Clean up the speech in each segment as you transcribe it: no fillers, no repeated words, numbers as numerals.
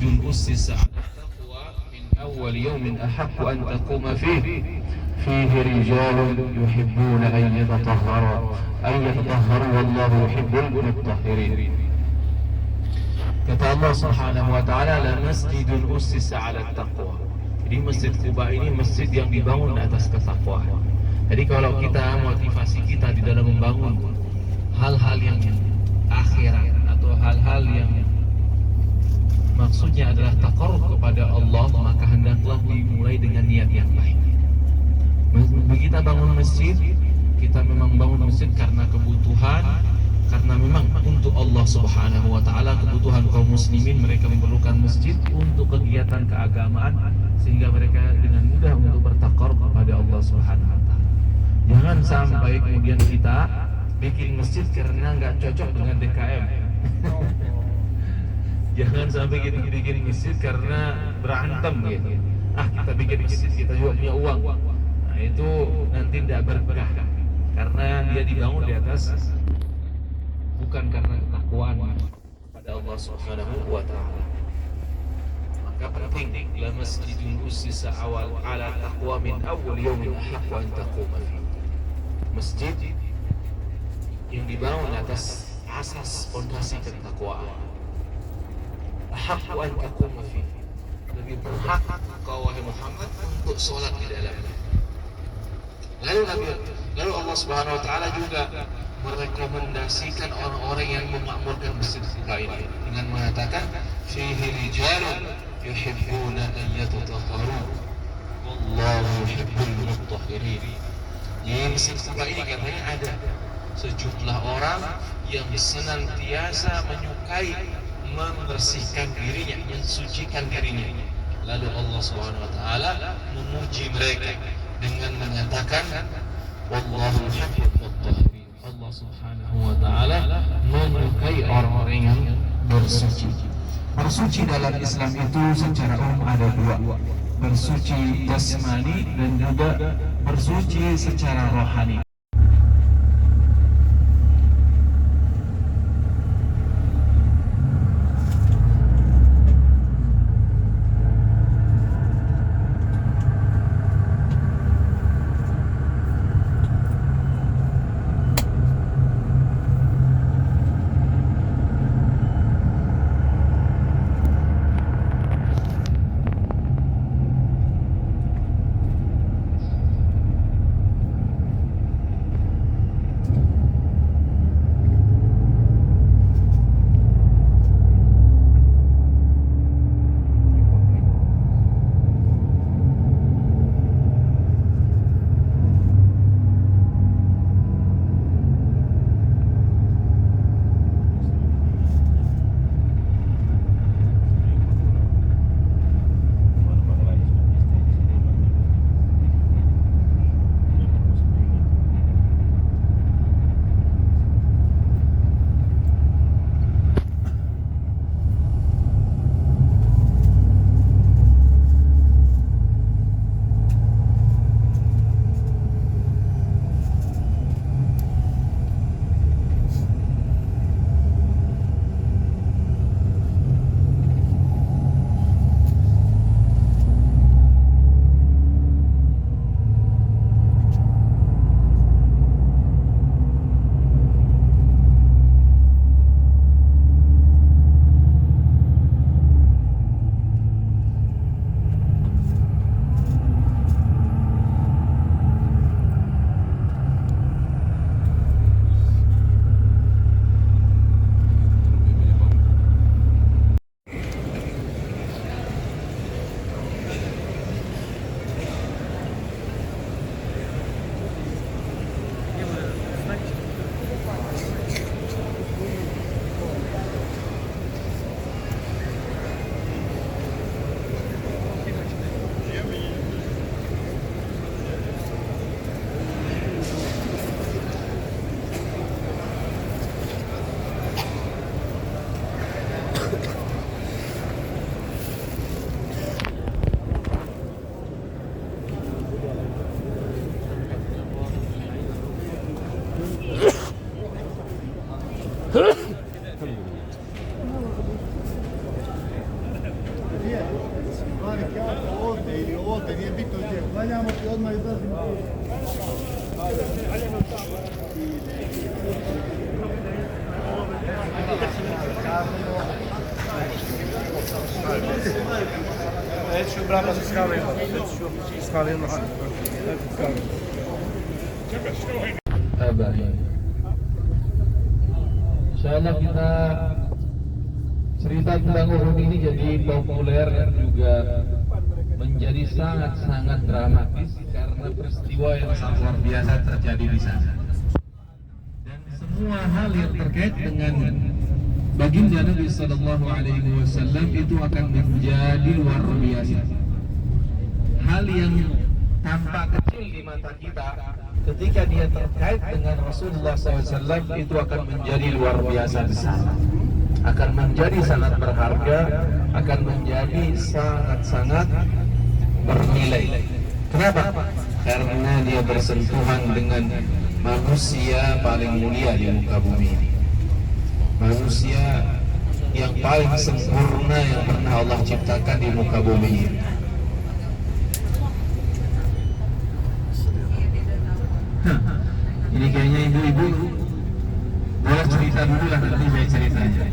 masjidun ussisa 'ala taqwa min awwal yawmin ahaqqu an taquma fihi rijalun yuhibbuna an yatatahharu wallahu yuhibbul mutahhirin. Kata Allah Subhanahu wa taala, la masjidun ussisa 'ala taqwa. Jadi Masjid Quba ini masjid yang dibangun atas ketakwaan. Jadi kalau kita motivasi kita di dalam membangun hal-hal yang akhirat atau hal-hal yang maksudnya adalah taqarrub kepada Allah, maka hendaklah dimulai dengan niat yang baik. Kita bangun masjid, kita memang bangun masjid karena kebutuhan, karena memang untuk Allah Subhanahu wa taala, kebutuhan kaum muslimin, mereka memerlukan masjid untuk kegiatan keagamaan sehingga mereka dengan mudah untuk bertaqarrub kepada Allah Subhanahu wa taala. Jangan sampai kemudian kita bikin masjid karena nggak cocok dengan DKM. Jangan sampai kita bikin masjid karena berantem gitu. Kita bikin masjid, kita juga punya uang. Nah itu nanti tidak berkah karena dia dibangun di atas bukan karena ketakwaan pada Allah Subhanahu wa taala. Maka penting, la masjidun ussisa awal ala taqwa min awwal yawmin ahaqqu an taquma fi. Masjid yang dibangun atas asas fondasi ketakwaan. Ahaqqu an taquma fi. Lebih berhak kau wahai Muhammad untuk sholat di dalamnya. Lalu Allah Subhanahu wa taala juga merekomendasikan orang-orang yang memakmurkan masjid Quba ini dengan mengatakan fihi rijalun yuhibbuna an yatatahharu wallahu yuhibbul mutahhirin. Di masjid Quba ini katanya ada sejumlah orang yang senantiasa menyukai membersihkan dirinya, mensucikan dirinya. Lalu Allah Subhanahu wa taala memuji mereka dengan mengatakan wallahu yuhibbul mutahhirin. Allah Subhanahu wa taala menyukai orang-orang yang bersuci. Bersuci dalam Islam itu secara umum ada dua, bersuci jasmani dan juga bersuci secara rohani. Şu berapa sekali? Sekali makan. Baik. Insyaallah kita cerita tentang Uhud ini jadi populer dan juga menjadi sangat-sangat dramatis karena peristiwa yang sangat luar biasa terjadi di sana. Dan semua hal yang terkait dengan baginda Nabi Sallallahu Alaihi Wasallam itu akan menjadi luar biasa. Hal yang tampak kecil di mata kita, ketika dia terkait dengan Rasulullah SAW itu akan menjadi luar biasa besar, akan menjadi sangat berharga, akan menjadi sangat-sangat bernilai. Kenapa? Karena dia bersentuhan dengan manusia paling mulia di muka bumi ini, manusia yang paling sempurna yang pernah Allah ciptakan di muka bumi ini. Ini kayaknya ibu-ibu boleh cerita dulu lah, nanti saya ceritanya.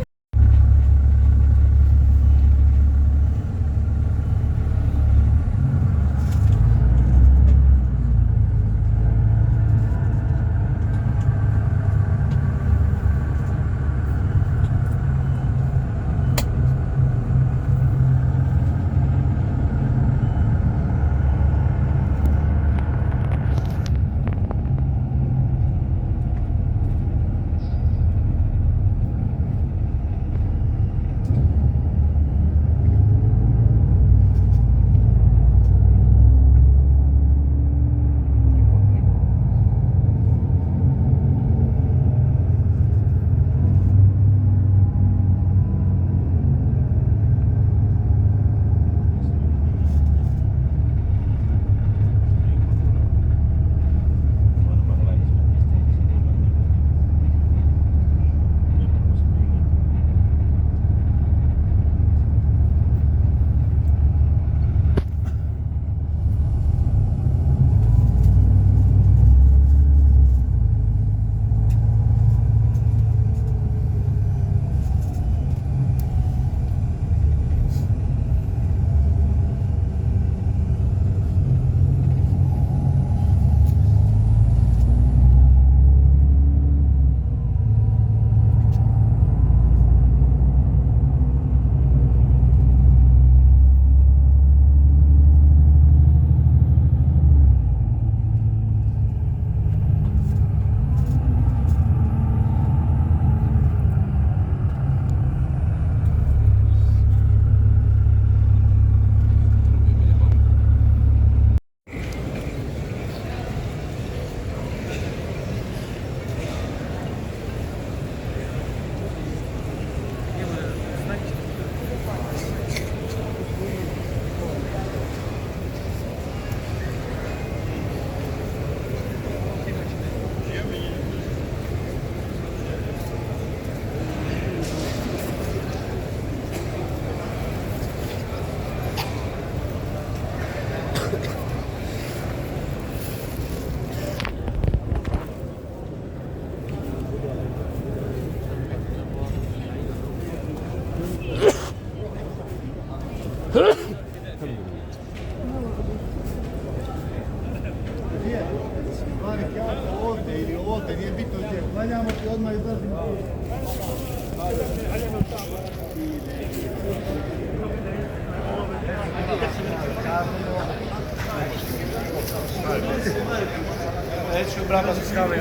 Şu berapa sekali?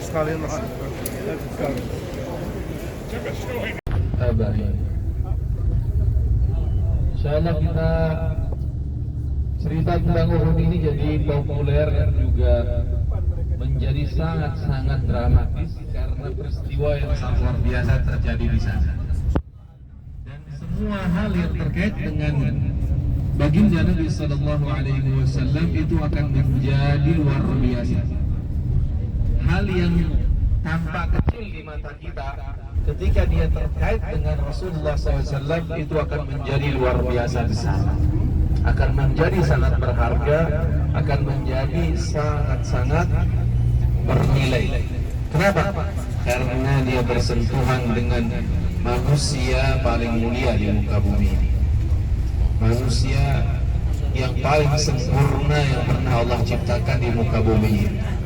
Sekali makan. Baik. Insyaallah kita cerita tentang Uhud ini jadi populer dan juga menjadi sangat-sangat dramatis karena peristiwa yang sangat luar biasa terjadi di sana. Dan semua hal yang terkait dengan baginda Nabi Sallallahu Alaihi Wasallam itu akan menjadi luar biasa. Hal yang tampak kecil di mata kita, ketika dia terkait dengan Rasulullah SAW itu akan menjadi luar biasa besar, akan menjadi sangat berharga, akan menjadi sangat-sangat bernilai. Kenapa? Karena dia bersentuhan dengan manusia paling mulia di muka bumi ini, manusia yang paling sempurna yang pernah Allah ciptakan di muka bumi ini.